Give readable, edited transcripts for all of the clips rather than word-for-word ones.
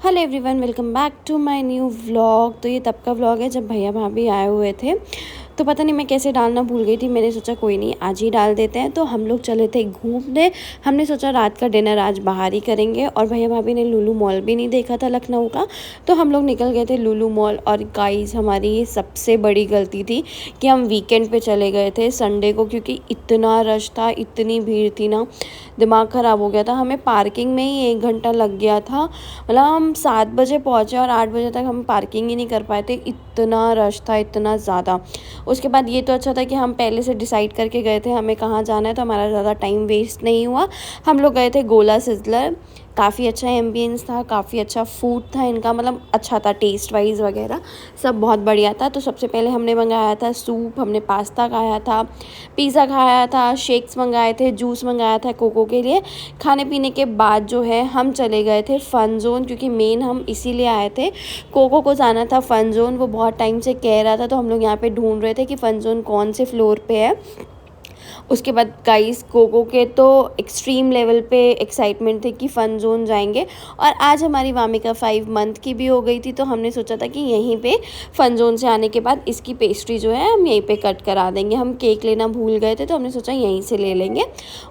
Hello everyone, welcome back to my new vlog. तो ये तब का व्लॉग है जब भैया भाभी आए हुए थे। तो पता नहीं मैं कैसे डालना भूल गई थी। मैंने सोचा कोई नहीं, आज ही डाल देते हैं। तो हम लोग चले थे घूमने। हमने सोचा रात का डिनर आज बाहर ही करेंगे। और भैया भाभी ने लुलु मॉल भी नहीं देखा था लखनऊ का, तो हम लोग निकल गए थे लुलु मॉल। और गाइस, हमारी ये सबसे बड़ी गलती थी कि हम वीकेंड पे चले गए थे, संडे को, क्योंकि इतना रश था, इतनी भीड़ थी ना, दिमाग ख़राब हो गया था। हमें पार्किंग में ही 1 घंटा लग गया था। मतलब हम 7 बजे पहुँचे और 8 बजे तक हम पार्किंग ही नहीं कर पाए थे, इतना रश था, इतना ज़्यादा। उसके बाद ये तो अच्छा था कि हम पहले से डिसाइड करके गए थे हमें कहाँ जाना है, तो हमारा ज़्यादा टाइम वेस्ट नहीं हुआ। हम लोग गए थे गोला सिज़लर। काफ़ी अच्छा एम्बियंस था, काफ़ी अच्छा फूड था इनका, मतलब अच्छा था टेस्ट वाइज वगैरह, सब बहुत बढ़िया था। तो सबसे पहले हमने मंगाया था सूप, हमने पास्ता खाया था, पिज़्ज़ा खाया था, शेक्स मंगाए थे, जूस मंगाया था कोको के लिए। खाने पीने के बाद जो है हम चले गए थे फ़न ज़ोन, क्योंकि मेन हम इसीलिए आए थे, कोको को जाना था फ़न ज़ोन। वो बहुत टाइम से कह रहा था, तो हम लोग यहाँ पे ढूंढ रहे थे कि फ़न ज़ोन कौन से फ्लोर पे है। उसके बाद गाइस, कोको के तो एक्सट्रीम लेवल पे एक्साइटमेंट थी कि फ़न ज़ोन जाएंगे। और आज हमारी वामिका 5 मंथ की भी हो गई थी, तो हमने सोचा था कि यहीं पे फ़न ज़ोन से आने के बाद इसकी पेस्ट्री जो है हम यहीं पे कट करा देंगे। हम केक लेना भूल गए थे, तो हमने सोचा यहीं से ले लेंगे।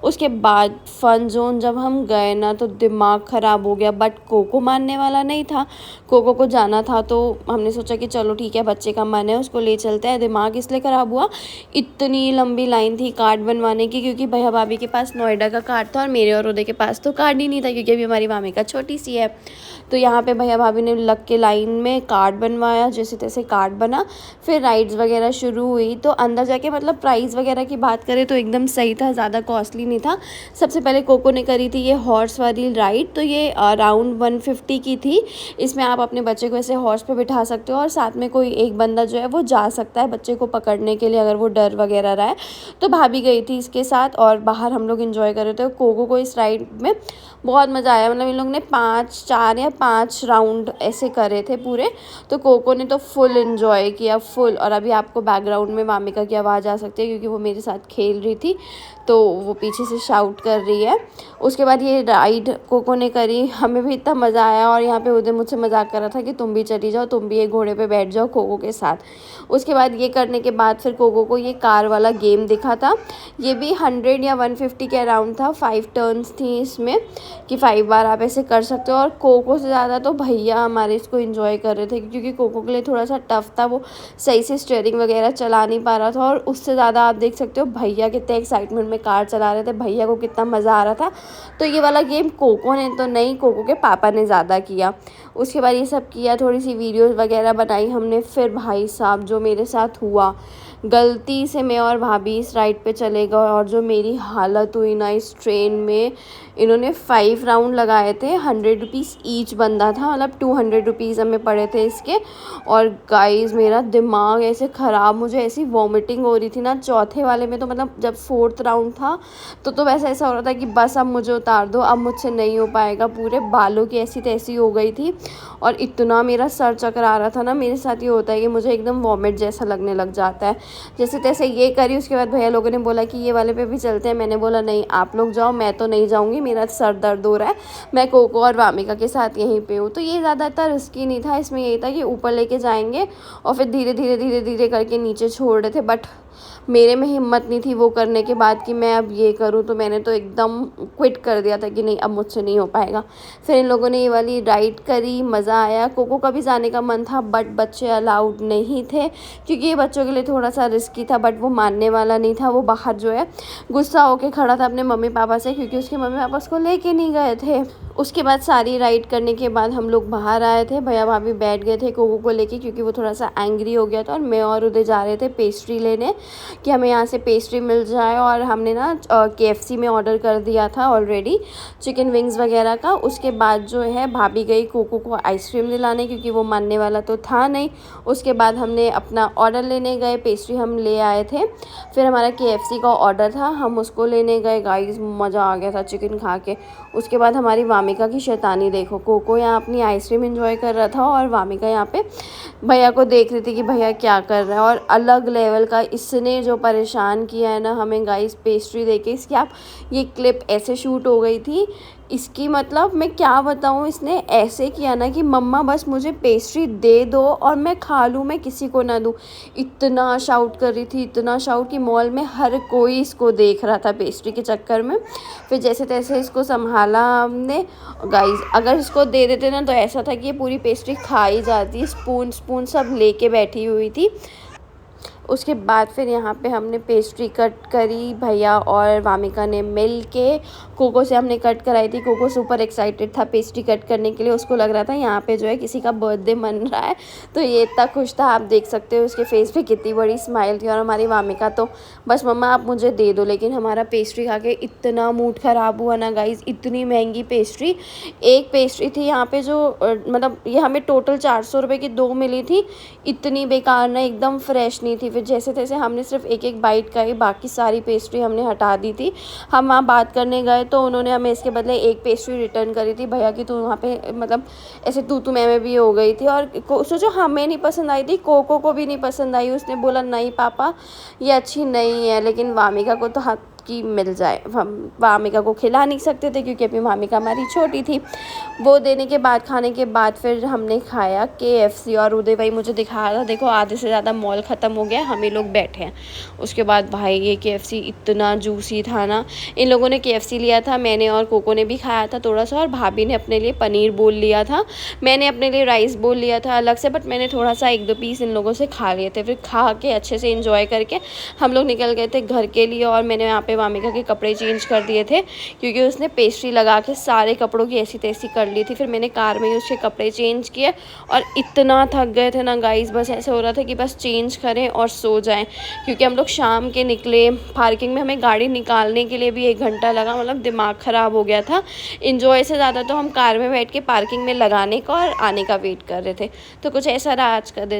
उसके बाद फ़न ज़ोन जब हम गए ना, तो दिमाग ख़राब हो गया, बट कोको मानने वाला नहीं था। कोको को जाना था, तो हमने सोचा कि चलो ठीक है, बच्चे का मन है, उसको ले चलते हैं। दिमाग इसलिए ख़राब हुआ, इतनी लंबी लाइन थी कार्ड बनवाने की, क्योंकि भैया भाभी के पास नोएडा का कार्ड था और मेरे और उदय के पास तो कार्ड ही नहीं था, क्योंकि अभी हमारी वामिका छोटी सी है। तो यहाँ पे भैया भाभी ने लग के लाइन में कार्ड बनवाया, जैसे तैसे कार्ड बना। फिर राइड्स वगैरह शुरू हुई। तो अंदर जाके मतलब प्राइस वगैरह की बात करें तो एकदम सही था, ज़्यादा कॉस्टली नहीं था। सबसे पहले कोको ने करी थी ये हॉर्स वाली राइड, तो ये अराउंड 150 की थी। इसमें आप अपने बच्चे को ऐसे हॉर्स पे बिठा सकते हो और साथ में कोई एक बंदा जो है वो जा सकता है बच्चे को पकड़ने के लिए, अगर वो डर वगैरह रहा है। तो भाभी गई थी इसके साथ और बाहर हम लोग एंजॉय कर रहे थे। कोको को इस राइड में बहुत मज़ा आया, मतलब इन लोग ने 4 या 5 राउंड ऐसे करे थे पूरे। तो कोको ने तो फुल एंजॉय किया, फुल। और अभी आपको बैकग्राउंड में वामिका की आवाज़ आ सकती है, क्योंकि वो मेरे साथ खेल रही थी, तो वो पीछे से शाउट कर रही है। उसके बाद ये राइड कोको ने करी, हमें भी इतना मज़ा आया। और यहाँ पे उदय मुझसे मजाक कर रहा था कि तुम भी चली जाओ, तुम भी ये घोड़े पे बैठ जाओ कोको के साथ। उसके बाद ये करने के बाद फिर कोको को ये कार वाला गेम दिखा था। ये भी 100 या 150 के अराउंड था। 5 टर्न्स थी इसमें, कि 5 बार आप ऐसे कर सकते हो। और कोको से ज़्यादा तो भैया हमारे इसको एंजॉय कर रहे थे, क्योंकि कोको के लिए थोड़ा सा टफ था, वो सही से स्टीयरिंग वगैरह चला नहीं पा रहा था। और उससे ज़्यादा आप देख सकते हो भैया कितने एक्साइटमेंट में कार चला रहे थे, भैया को कितना मज़ा आ रहा था। तो ये वाला गेम कोको ने तो नहीं, कोको के पापा ने ज़्यादा किया। उसके बाद ये सब किया, थोड़ी सी वीडियोस वगैरह बनाई हमने। फिर भाई साहब जो मेरे साथ हुआ, गलती से मैं और भाभी इस राइड पे चले गए, और जो मेरी हालत हुई ना इस ट्रेन में। इन्होंने 5 राउंड लगाए थे, 100 रुपीज़ ईच बंदा था, मतलब 200 रुपीज़ हमें पड़े थे इसके। और गाइस, मेरा दिमाग ऐसे ख़राब, मुझे ऐसी वॉमिटिंग हो रही थी ना चौथे वाले में। तो मतलब जब 4th राउंड था, तो वैसे ऐसा हो रहा था कि बस अब मुझे उतार दो, अब मुझसे नहीं हो पाएगा। पूरे बालों की ऐसी तैसी हो गई थी, और इतना मेरा सर चकरा रहा था ना। मेरे साथ ये होता है कि मुझे एकदम वॉमिट जैसा लगने लग जाता है। जैसे तैसे ये करी। उसके बाद भैया लोगों ने बोला कि ये वाले पे भी चलते हैं। मैंने बोला नहीं, आप लोग जाओ, मैं तो नहीं जाऊँगी, मेरा सर दर्द हो रहा है, मैं कोको और वामिका के साथ यहीं पे हूँ। तो ये ज़्यादातर रिस्की नहीं था, इसमें यही था कि ऊपर लेके जाएंगे और फिर धीरे धीरे धीरे धीरे करके नीचे छोड़ रहे थे। बट मेरे में हिम्मत नहीं थी वो करने के बाद कि मैं अब ये करूँ, तो मैंने तो एकदम क्विट कर दिया था कि नहीं, अब मुझसे नहीं हो पाएगा। फिर इन लोगों ने ये वाली राइड करी, मज़ा आया। कोको का भी जाने का मन था, बट बच्चे अलाउड नहीं थे, क्योंकि ये बच्चों के लिए थोड़ा सा रिस्की था। बट वो मानने वाला नहीं था, वो बाहर जो है गुस्सा होके खड़ा था अपने मम्मी पापा से, क्योंकि उसके मम्मी पापा उसको लेके नहीं गए थे। उसके बाद सारी राइड करने के बाद हम लोग बाहर आए थे, भैया भाभी बैठ गए थे कोको को लेके, क्योंकि वो थोड़ा सा एंग्री हो गया था। और मैं और उधर जा रहे थे पेस्ट्री लेने, कि हमें यहाँ से पेस्ट्री मिल जाए। और हमने ना KFC में ऑर्डर कर दिया था ऑलरेडी, चिकन विंग्स वगैरह का। उसके बाद जो है भाभी गई कोको को आइसक्रीम दिलाने, क्योंकि वो मानने वाला तो था नहीं। उसके बाद हमने अपना ऑर्डर लेने गए, पेस्ट्री हम ले आए थे। फिर हमारा KFC का ऑर्डर था, हम उसको लेने गए। गाइस, मज़ा आ गया था चिकन खा के। उसके बाद हमारी वामिका की शैतानी देखो, कोको यहाँ अपनी आइसक्रीम एंजॉय कर रहा था और वामिका यहाँ पे भैया को देख रही थी कि भैया क्या कर रहा है। और अलग लेवल का इसने जो परेशान किया है ना हमें गाइस पेस्ट्री देके। इसकी आप ये क्लिप ऐसे शूट हो गई थी, इसकी मतलब मैं क्या बताऊँ, इसने ऐसे किया ना कि मम्मा बस मुझे पेस्ट्री दे दो और मैं खा लूँ, मैं किसी को ना दूँ। इतना शाउट कर रही थी, इतना शाउट कि मॉल में हर कोई इसको देख रहा था पेस्ट्री के चक्कर में। फिर जैसे तैसे इसको संभाला हमने। गाइस अगर इसको दे देते ना तो ऐसा था कि ये पूरी पेस्ट्री खा ही जाती। स्पून स्पून सब लेके बैठी हुई थी। उसके बाद फिर यहाँ पे हमने पेस्ट्री कट करी, भैया और वामिका ने मिल के। कोको से हमने कट कराई थी। कोको सुपर एक्साइटेड था पेस्ट्री कट करने के लिए, उसको लग रहा था यहाँ पे जो है किसी का बर्थडे मन रहा है, तो ये इतना खुश था। आप देख सकते हो उसके फेस पे कितनी बड़ी स्माइल थी। और हमारी वामिका तो बस मम्मा आप मुझे दे दो। लेकिन हमारा पेस्ट्री खा के इतना मूड ख़राब हुआ ना गाइज़, इतनी महंगी पेस्ट्री। एक पेस्ट्री थी यहाँ पे जो मतलब ये हमें टोटल 400 रुपये की 2 मिली थी। इतनी बेकार ना, एकदम फ्रेश नहीं थी। फिर जैसे तैसे हमने सिर्फ एक एक बाइट खाई, बाकी सारी पेस्ट्री हमने हटा दी थी। हम वहाँ बात करने गए तो उन्होंने हमें इसके बदले एक पेस्ट्री रिटर्न करी थी भैया की। तो वहाँ पे मतलब ऐसे तू मैं भी हो गई थी। और सोचो हमें नहीं पसंद आई थी, कोको को भी नहीं पसंद आई। उसने बोला नहीं पापा ये अच्छी नहीं है। लेकिन वामिका को तो हाथ की मिल जाए, हम वामिका को खिला नहीं सकते थे क्योंकि अभी वामिका हमारी छोटी थी। वो देने के बाद, खाने के बाद फिर हमने खाया KFC। और उदय भाई मुझे दिखा रहा था, देखो आधे से ज़्यादा मॉल ख़त्म हो गया, हम ही लोग बैठे हैं। उसके बाद भाई ये KFC इतना जूसी था ना। इन लोगों ने KFC लिया था, मैंने और कोको ने भी खाया था थोड़ा सा। और भाभी ने अपने लिए पनीर बोल लिया था, मैंने अपने लिए राइस बोल लिया था अलग से। बट मैंने थोड़ा सा 1-2 पीस इन लोगों से खा लिए थे। फिर खा के अच्छे से इंजॉय करके हम लोग निकल गए थे घर के लिए। और मैंने यहाँ पे वामिका के कपड़े चेंज कर दिए थे क्योंकि उसने पेस्ट्री लगा के सारे कपड़ों की ऐसी तैसी कर ली थी। फिर मैंने कार में ही उसके कपड़े चेंज किए। और इतना थक गए थे ना गाइस, बस ऐसे हो रहा था कि बस चेंज करें और सो जाएं। क्योंकि हम लोग शाम के निकले, पार्किंग में हमें गाड़ी निकालने के लिए भी 1 घंटा लगा। मतलब दिमाग ख़राब हो गया था। इंजॉय से ज़्यादा तो हम कार में बैठ के पार्किंग में लगाने का और आने का वेट कर रहे थे। तो कुछ ऐसा रहा आज का दिन।